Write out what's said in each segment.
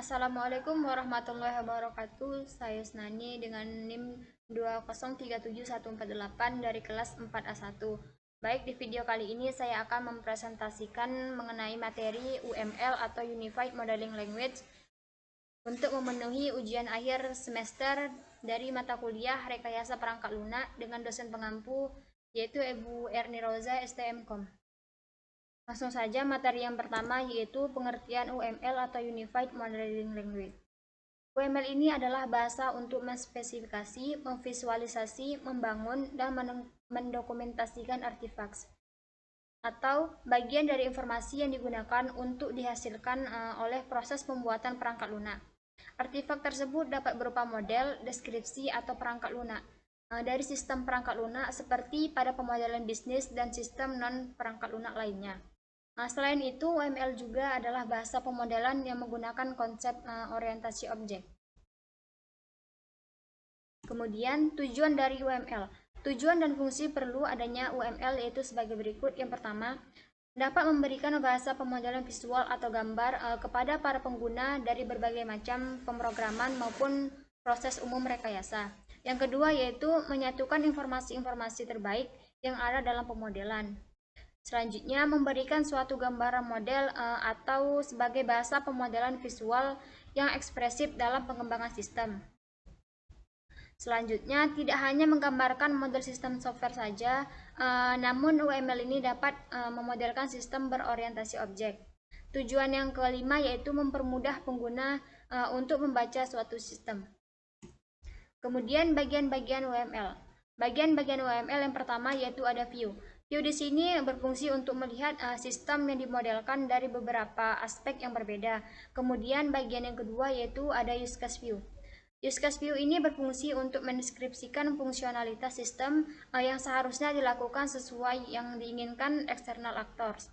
Assalamualaikum warahmatullahi wabarakatuh. Saya Snani dengan NIM 2037148 dari kelas 4A1. Baik, di video kali ini saya akan mempresentasikan mengenai materi UML atau Unified Modeling Language untuk memenuhi ujian akhir semester dari mata kuliah Rekayasa Perangkat Lunak dengan dosen pengampu yaitu Ibu Erni Roza STMkom. Langsung saja materi yang pertama yaitu pengertian UML atau Unified Modeling Language. UML ini adalah bahasa untuk menspesifikasi, memvisualisasi, membangun, dan mendokumentasikan artefaks atau bagian dari informasi yang digunakan untuk dihasilkan oleh proses pembuatan perangkat lunak. Artefak tersebut dapat berupa model, deskripsi, atau perangkat lunak dari sistem perangkat lunak seperti pada pemodelan bisnis dan sistem non-perangkat lunak lainnya. Selain itu, UML juga adalah bahasa pemodelan yang menggunakan konsep orientasi objek. Kemudian, tujuan dari UML. Tujuan dan fungsi perlu adanya UML yaitu sebagai berikut. Yang pertama, dapat memberikan bahasa pemodelan visual atau gambar kepada para pengguna dari berbagai macam pemrograman maupun proses umum rekayasa. Yang kedua yaitu menyatukan informasi-informasi terbaik yang ada dalam pemodelan. Selanjutnya, memberikan suatu gambaran model atau sebagai bahasa pemodelan visual yang ekspresif dalam pengembangan sistem. Selanjutnya, tidak hanya menggambarkan model sistem software saja, namun UML ini dapat memodelkan sistem berorientasi objek. Tujuan yang kelima yaitu mempermudah pengguna untuk membaca suatu sistem. Kemudian bagian-bagian UML. Bagian-bagian UML yang pertama yaitu ada view. View di sini berfungsi untuk melihat sistem yang dimodelkan dari beberapa aspek yang berbeda. Kemudian bagian yang kedua yaitu ada use case view. Use case view ini berfungsi untuk mendeskripsikan fungsionalitas sistem yang seharusnya dilakukan sesuai yang diinginkan external actors.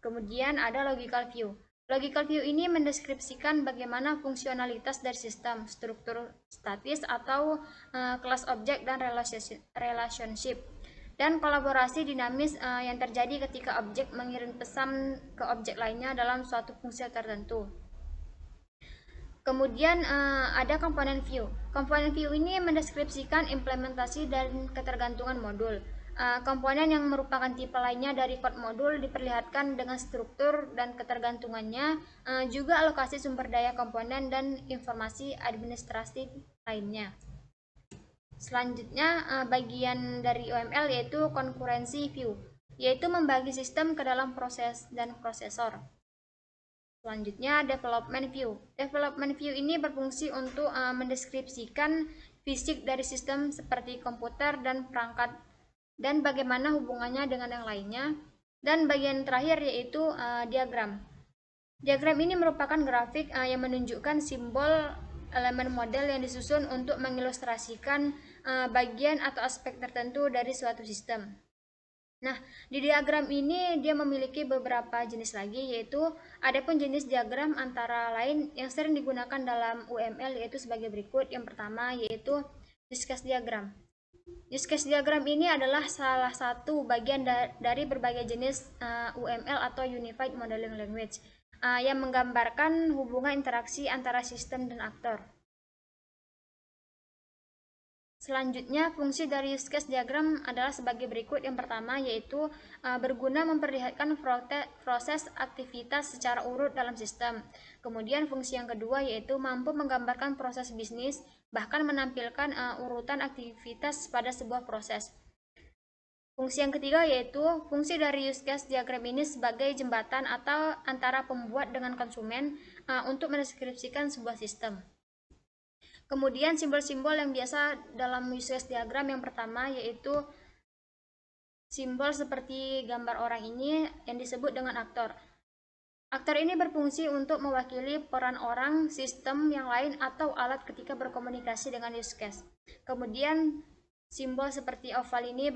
Kemudian ada logical view. Logical view ini mendeskripsikan bagaimana fungsionalitas dari sistem, struktur statis atau kelas objek dan relationship, dan kolaborasi dinamis yang terjadi ketika objek mengirim pesan ke objek lainnya dalam suatu fungsi tertentu. Kemudian ada komponen view. Komponen view ini mendeskripsikan implementasi dan ketergantungan modul. Komponen yang merupakan tipe lainnya dari kode modul diperlihatkan dengan struktur dan ketergantungannya, juga alokasi sumber daya komponen dan informasi administrasi lainnya. Selanjutnya bagian dari UML yaitu konkurensi view, yaitu membagi sistem ke dalam proses dan prosesor. Selanjutnya development view. Development view ini berfungsi untuk mendeskripsikan fisik dari sistem seperti komputer dan perangkat dan bagaimana hubungannya dengan yang lainnya. Dan bagian terakhir yaitu diagram. Diagram ini merupakan grafik yang menunjukkan simbol elemen model yang disusun untuk mengilustrasikan bagian atau aspek tertentu dari suatu sistem. Nah, di diagram ini dia memiliki beberapa jenis lagi, yaitu adapun jenis diagram antara lain yang sering digunakan dalam UML yaitu sebagai berikut. Yang pertama yaitu use case diagram. Use case diagram ini adalah salah satu bagian dari berbagai jenis UML atau Unified Modeling Language yang menggambarkan hubungan interaksi antara sistem dan aktor. Selanjutnya, fungsi dari use case diagram adalah sebagai berikut. Yang pertama yaitu berguna memperlihatkan proses aktivitas secara urut dalam sistem. Kemudian fungsi yang kedua yaitu mampu menggambarkan proses bisnis, bahkan menampilkan urutan aktivitas pada sebuah proses. Fungsi yang ketiga yaitu fungsi dari use case diagram ini sebagai jembatan atau antara pembuat dengan konsumen untuk mendeskripsikan sebuah sistem. Kemudian simbol-simbol yang biasa dalam use case diagram yang pertama yaitu simbol seperti gambar orang ini yang disebut dengan aktor. Aktor ini berfungsi untuk mewakili peran orang, sistem yang lain, atau alat ketika berkomunikasi dengan use case. Kemudian simbol seperti oval ini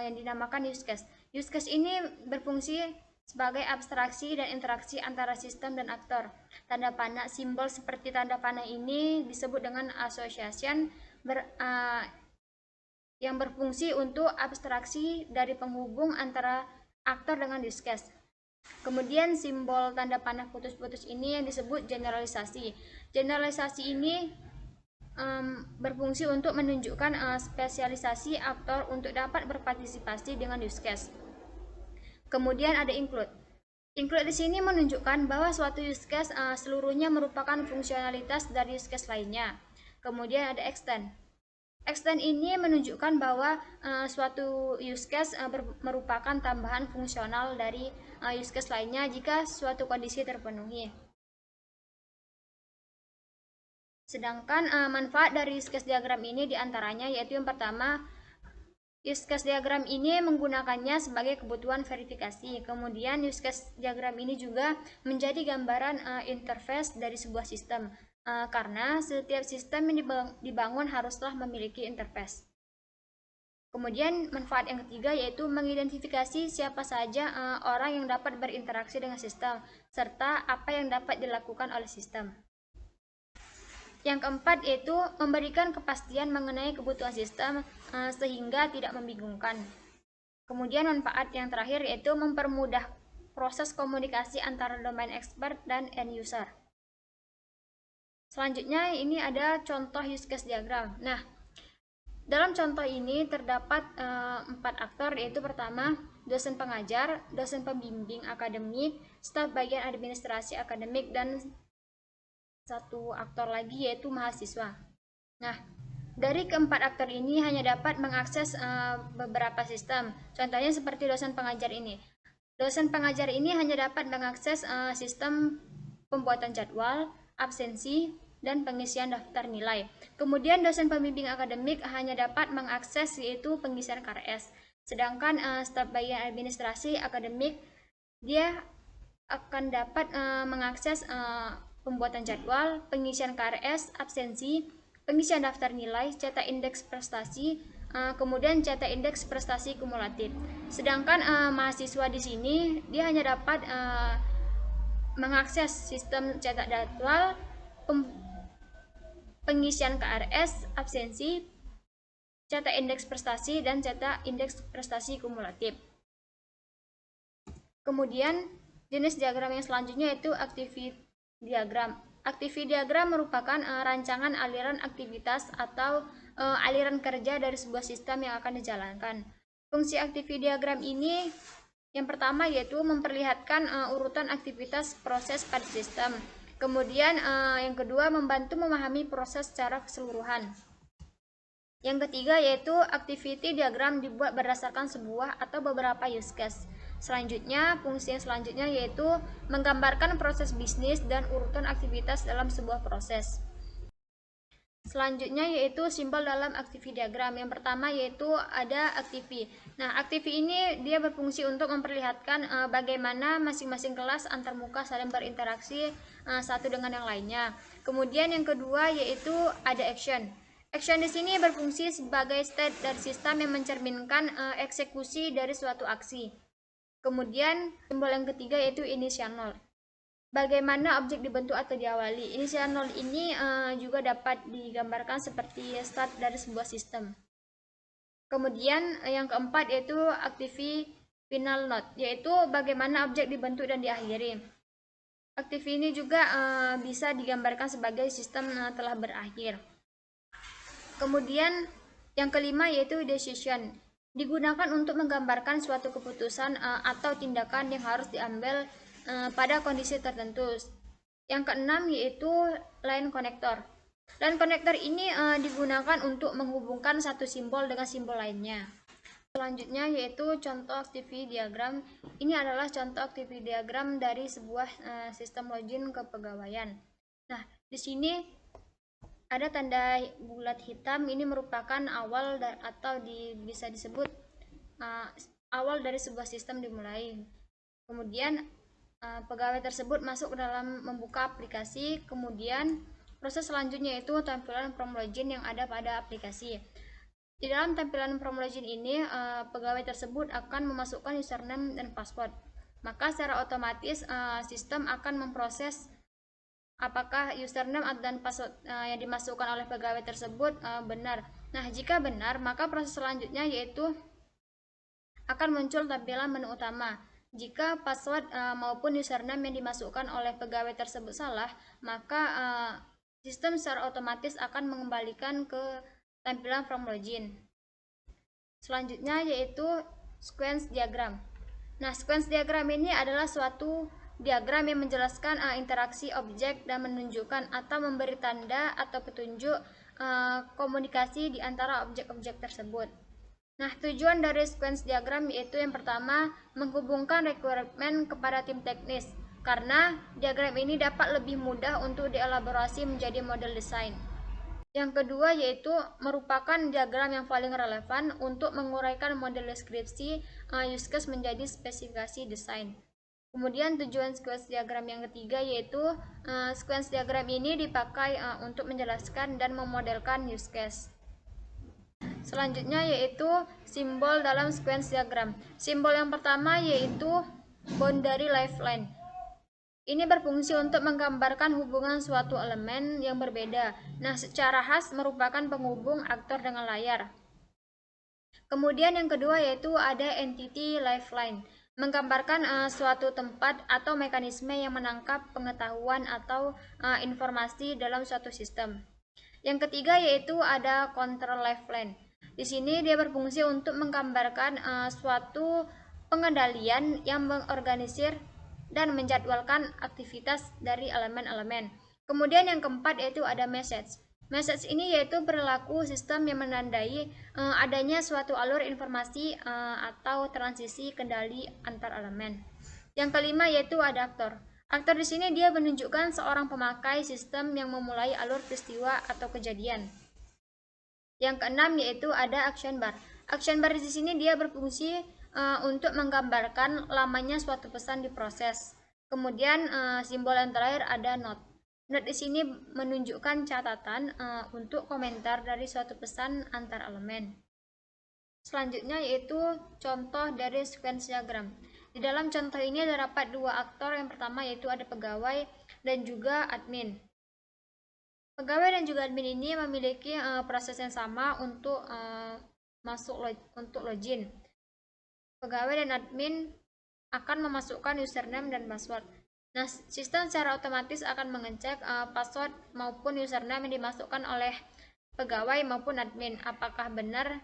yang dinamakan use case. Use case ini berfungsi sebagai abstraksi dan interaksi antara sistem dan aktor. Tanda panah, simbol seperti tanda panah ini disebut dengan association yang berfungsi untuk abstraksi dari penghubung antara aktor dengan use case. Kemudian simbol tanda panah putus-putus ini yang disebut generalisasi. Generalisasi ini berfungsi untuk menunjukkan spesialisasi aktor untuk dapat berpartisipasi dengan use case. Kemudian ada include. Include di sini menunjukkan bahwa suatu use case seluruhnya merupakan fungsionalitas dari use case lainnya. Kemudian ada extend. Extend ini menunjukkan bahwa suatu use case merupakan tambahan fungsional dari use case lainnya jika suatu kondisi terpenuhi. Sedangkan manfaat dari use case diagram ini diantaranya yaitu yang pertama, use case diagram ini menggunakannya sebagai kebutuhan verifikasi. Kemudian use case diagram ini juga menjadi gambaran interface dari sebuah sistem. Karena setiap sistem yang dibangun haruslah memiliki interface. Kemudian manfaat yang ketiga yaitu mengidentifikasi siapa saja orang yang dapat berinteraksi dengan sistem, serta apa yang dapat dilakukan oleh sistem. Yang keempat yaitu memberikan kepastian mengenai kebutuhan sistem sehingga tidak membingungkan. Kemudian manfaat yang terakhir yaitu mempermudah proses komunikasi antara domain expert dan end user. Selanjutnya ini ada contoh use case diagram. Nah, dalam contoh ini terdapat 4 aktor yaitu pertama dosen pengajar, dosen pembimbing akademik, staf bagian administrasi akademik, dan satu aktor lagi yaitu mahasiswa. Nah, dari keempat aktor ini hanya dapat mengakses beberapa sistem. Contohnya seperti dosen pengajar ini. Dosen pengajar ini hanya dapat mengakses sistem pembuatan jadwal, absensi, dan pengisian daftar nilai. Kemudian dosen pembimbing akademik hanya dapat mengakses yaitu pengisian KRS. Sedangkan staf bagian administrasi akademik dia akan dapat mengakses pembuatan jadwal, pengisian KRS, absensi, pengisian daftar nilai, cetak indeks prestasi, kemudian cetak indeks prestasi kumulatif. Sedangkan mahasiswa di sini dia hanya dapat mengakses sistem cetak jadwal, pengisian KRS, absensi, cetak indeks prestasi, dan cetak indeks prestasi kumulatif. Kemudian jenis diagram yang selanjutnya yaitu activity diagram. Activity diagram merupakan rancangan aliran aktivitas atau aliran kerja dari sebuah sistem yang akan dijalankan. Fungsi activity diagram ini yang pertama yaitu memperlihatkan urutan aktivitas proses pada sistem. Kemudian yang kedua membantu memahami proses secara keseluruhan. Yang ketiga yaitu activity diagram dibuat berdasarkan sebuah atau beberapa use case. Selanjutnya, fungsi yang selanjutnya yaitu menggambarkan proses bisnis dan urutan aktivitas dalam sebuah proses. Selanjutnya yaitu simbol dalam activity diagram. Yang pertama yaitu ada activity. Nah, activity ini dia berfungsi untuk memperlihatkan bagaimana masing-masing kelas antarmuka saling berinteraksi satu dengan yang lainnya. Kemudian yang kedua yaitu ada action. Action di sini berfungsi sebagai state dari sistem yang mencerminkan eksekusi dari suatu aksi. Kemudian simbol yang ketiga yaitu initial node. Bagaimana objek dibentuk atau diawali. Initial node ini juga dapat digambarkan seperti start dari sebuah sistem. Kemudian yang keempat yaitu activity final node, yaitu bagaimana objek dibentuk dan diakhiri. Activity ini juga bisa digambarkan sebagai sistem telah berakhir. Kemudian yang kelima yaitu decision, digunakan untuk menggambarkan suatu keputusan atau tindakan yang harus diambil pada kondisi tertentu. Yang keenam yaitu line connector. Line connector ini digunakan untuk menghubungkan satu simbol dengan simbol lainnya. Selanjutnya yaitu contoh activity diagram. Ini adalah contoh activity diagram dari sebuah sistem login kepegawaian. Nah, di sini ada tanda bulat hitam, ini merupakan awal atau bisa disebut awal dari sebuah sistem dimulai. Kemudian pegawai tersebut masuk ke dalam membuka aplikasi. Kemudian proses selanjutnya itu tampilan from login yang ada pada aplikasi. Di dalam tampilan from login ini pegawai tersebut akan memasukkan username dan password. Maka secara otomatis sistem akan memproses apakah username dan password yang dimasukkan oleh pegawai tersebut benar. Nah, jika benar, maka proses selanjutnya yaitu akan muncul tampilan menu utama. Jika password maupun username yang dimasukkan oleh pegawai tersebut salah, maka sistem secara otomatis akan mengembalikan ke tampilan from login. Selanjutnya yaitu sequence diagram. Nah, sequence diagram ini adalah suatu diagram yang menjelaskan interaksi objek dan menunjukkan atau memberi tanda atau petunjuk komunikasi di antara objek-objek tersebut. Nah, tujuan dari sequence diagram yaitu yang pertama, menghubungkan requirement kepada tim teknis, karena diagram ini dapat lebih mudah untuk dielaborasi menjadi model desain. Yang kedua yaitu merupakan diagram yang paling relevan untuk menguraikan model deskripsi use case menjadi spesifikasi desain. Kemudian tujuan sequence diagram yang ketiga yaitu sequence diagram ini dipakai untuk menjelaskan dan memodelkan use case. Selanjutnya yaitu simbol dalam sequence diagram. Simbol yang pertama yaitu boundary lifeline. Ini berfungsi untuk menggambarkan hubungan suatu elemen yang berbeda. Nah, secara khas merupakan penghubung aktor dengan layar. Kemudian yang kedua yaitu ada entity lifeline, menggambarkan suatu tempat atau mekanisme yang menangkap pengetahuan atau informasi dalam suatu sistem. Yang ketiga yaitu ada control lifeline. Di sini dia berfungsi untuk menggambarkan suatu pengendalian yang mengorganisir dan menjadwalkan aktivitas dari elemen-elemen. Kemudian yang keempat yaitu ada message. Message ini yaitu perilaku sistem yang menandai adanya suatu alur informasi atau transisi kendali antar elemen. Yang kelima yaitu ada aktor. Aktor di sini dia menunjukkan seorang pemakai sistem yang memulai alur peristiwa atau kejadian. Yang keenam yaitu ada action bar. Action bar di sini dia berfungsi untuk menggambarkan lamanya suatu pesan diproses. Kemudian simbol yang terakhir ada note. Note di sini menunjukkan catatan untuk komentar dari suatu pesan antar elemen. Selanjutnya yaitu contoh dari sequence diagram. Di dalam contoh ini terdapat dua aktor. Yang pertama yaitu ada pegawai dan juga admin. Pegawai dan juga admin ini memiliki proses yang sama untuk untuk login. Pegawai dan admin akan memasukkan username dan password. Nah, sistem secara otomatis akan mengecek password maupun username yang dimasukkan oleh pegawai maupun admin apakah benar.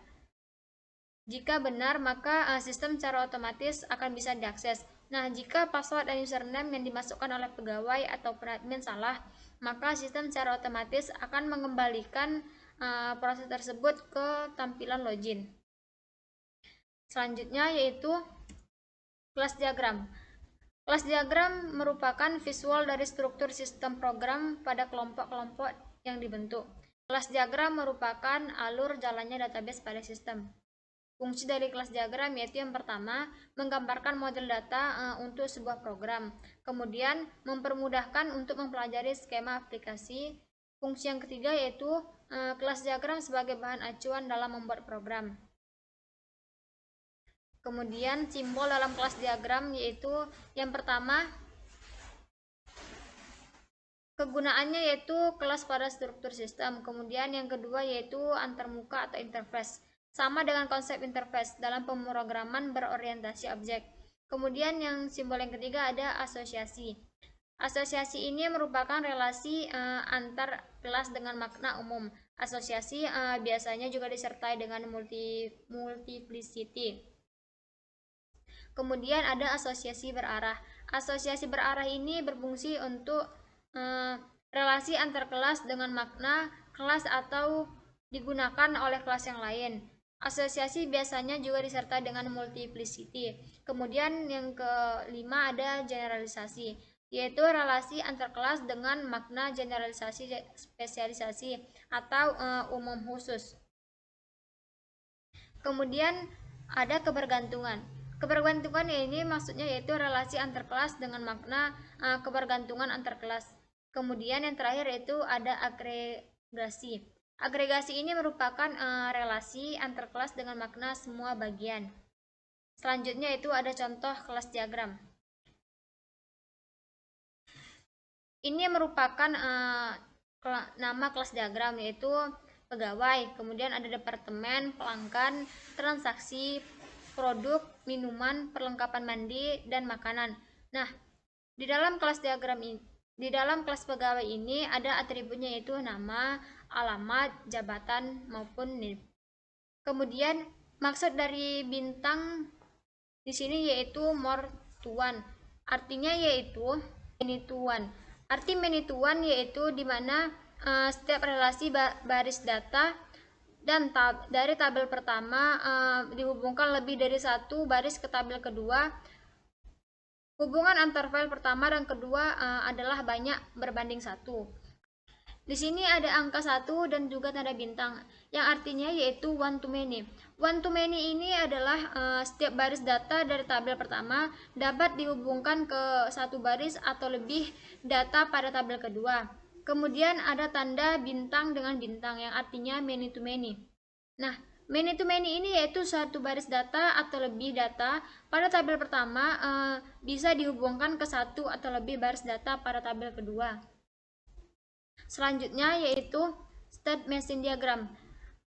Jika benar, maka sistem secara otomatis akan bisa diakses. Nah, jika password dan username yang dimasukkan oleh pegawai atau admin salah, maka sistem secara otomatis akan mengembalikan proses tersebut ke tampilan login. Selanjutnya yaitu kelas diagram. Kelas diagram merupakan visual dari struktur sistem program pada kelompok-kelompok yang dibentuk. Kelas diagram merupakan alur jalannya database pada sistem. Fungsi dari kelas diagram yaitu yang pertama, menggambarkan model data untuk sebuah program. Kemudian, mempermudahkan untuk mempelajari skema aplikasi. Fungsi yang ketiga yaitu kelas diagram sebagai bahan acuan dalam membuat program. Kemudian, simbol dalam kelas diagram yaitu yang pertama, kegunaannya yaitu kelas pada struktur sistem. Kemudian yang kedua yaitu antarmuka atau interface. Sama dengan konsep interface dalam pemrograman berorientasi objek. Kemudian yang simbol yang ketiga ada asosiasi. Asosiasi ini merupakan relasi antar kelas dengan makna umum. Asosiasi biasanya juga disertai dengan multiplicity. Kemudian ada asosiasi berarah. Asosiasi berarah ini berfungsi untuk relasi antar kelas dengan makna kelas atau digunakan oleh kelas yang lain. Asosiasi biasanya juga disertai dengan multiplicity. Kemudian yang kelima ada generalisasi, yaitu relasi antar kelas dengan makna generalisasi spesialisasi atau umum khusus. Kemudian ada kebergantungan. Kebergantungan ini maksudnya yaitu relasi antar kelas dengan makna kebergantungan antar kelas. Kemudian yang terakhir yaitu ada agregasi. Agregasi ini merupakan relasi antar kelas dengan makna semua bagian. Selanjutnya itu ada contoh kelas diagram. Ini merupakan nama kelas diagram yaitu pegawai, kemudian ada departemen, pelanggan, transaksi, produk, minuman, perlengkapan mandi, dan makanan. Nah, di dalam kelas pegawai ini ada atributnya, yaitu nama, alamat, jabatan, maupun NIP. Kemudian maksud dari bintang di sini yaitu more to one. Artinya yaitu many to one. Arti many to one yaitu di mana setiap relasi baris data dan dari tabel pertama dihubungkan lebih dari satu baris ke tabel kedua. Hubungan antar file pertama dan kedua adalah banyak berbanding satu. Di sini ada angka 1 dan juga tanda bintang, yang artinya yaitu one to many. One to many ini adalah setiap baris data dari tabel pertama dapat dihubungkan ke satu baris atau lebih data pada tabel kedua. Kemudian ada tanda bintang dengan bintang, yang artinya many to many. Nah, many to many ini yaitu satu baris data atau lebih data pada tabel pertama bisa dihubungkan ke satu atau lebih baris data pada tabel kedua. Selanjutnya yaitu state machine diagram.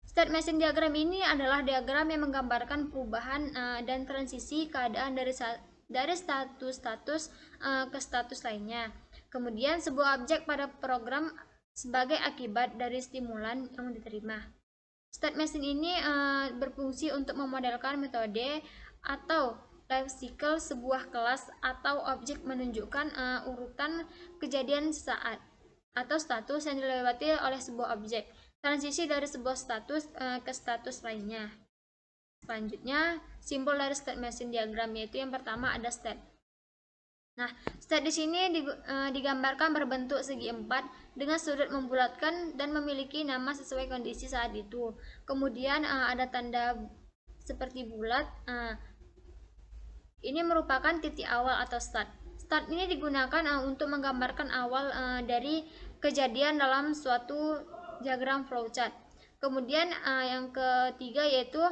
State machine diagram ini adalah diagram yang menggambarkan perubahan dan transisi keadaan dari status ke status lainnya. Kemudian sebuah objek pada program sebagai akibat dari stimulan yang diterima. State machine ini berfungsi untuk memodelkan metode atau life cycle sebuah kelas atau objek, menunjukkan urutan kejadian saat atau status yang dilewati oleh sebuah objek, transisi dari sebuah status ke status lainnya. Selanjutnya, simbol dari state machine diagram yaitu yang pertama ada state. Nah, state di sini digambarkan berbentuk segi empat dengan sudut membulatkan dan memiliki nama sesuai kondisi saat itu. Kemudian ada tanda seperti bulat. Ini merupakan titik awal atau start. Start ini digunakan untuk menggambarkan awal dari kejadian dalam suatu diagram flowchart. Kemudian yang ketiga yaitu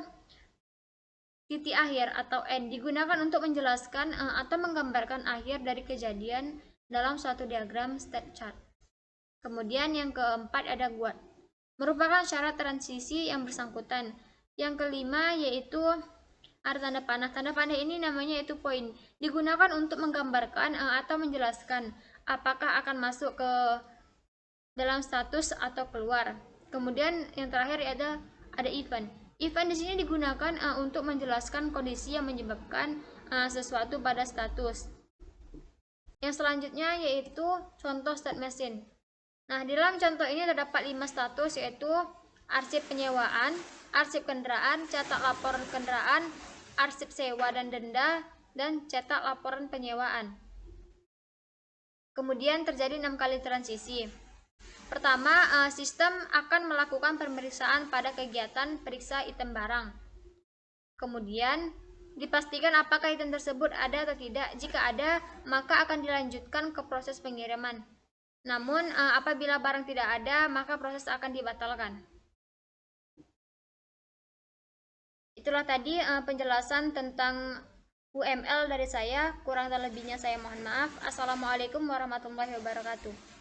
titik akhir atau end, digunakan untuk menjelaskan atau menggambarkan akhir dari kejadian dalam suatu diagram state chart. Kemudian yang keempat ada guard, merupakan syarat transisi yang bersangkutan. Yang kelima yaitu ada tanda panah. Tanda panah ini namanya yaitu point, digunakan untuk menggambarkan atau menjelaskan apakah akan masuk ke dalam status atau keluar. Kemudian yang terakhir ada event. Event di sini digunakan untuk menjelaskan kondisi yang menyebabkan sesuatu pada status. Yang selanjutnya yaitu contoh state machine. Nah, di dalam contoh ini terdapat 5 status, yaitu arsip penyewaan, arsip kendaraan, cetak laporan kendaraan, arsip sewa dan denda, dan cetak laporan penyewaan. Kemudian terjadi 6 kali transisi. Pertama, sistem akan melakukan pemeriksaan pada kegiatan periksa item barang. Kemudian dipastikan apakah item tersebut ada atau tidak. Jika ada, maka akan dilanjutkan ke proses pengiriman. Namun apabila barang tidak ada, maka proses akan dibatalkan. Itulah tadi penjelasan tentang UML dari saya. Kurang dan lebihnya saya mohon maaf. Assalamualaikum warahmatullahi wabarakatuh.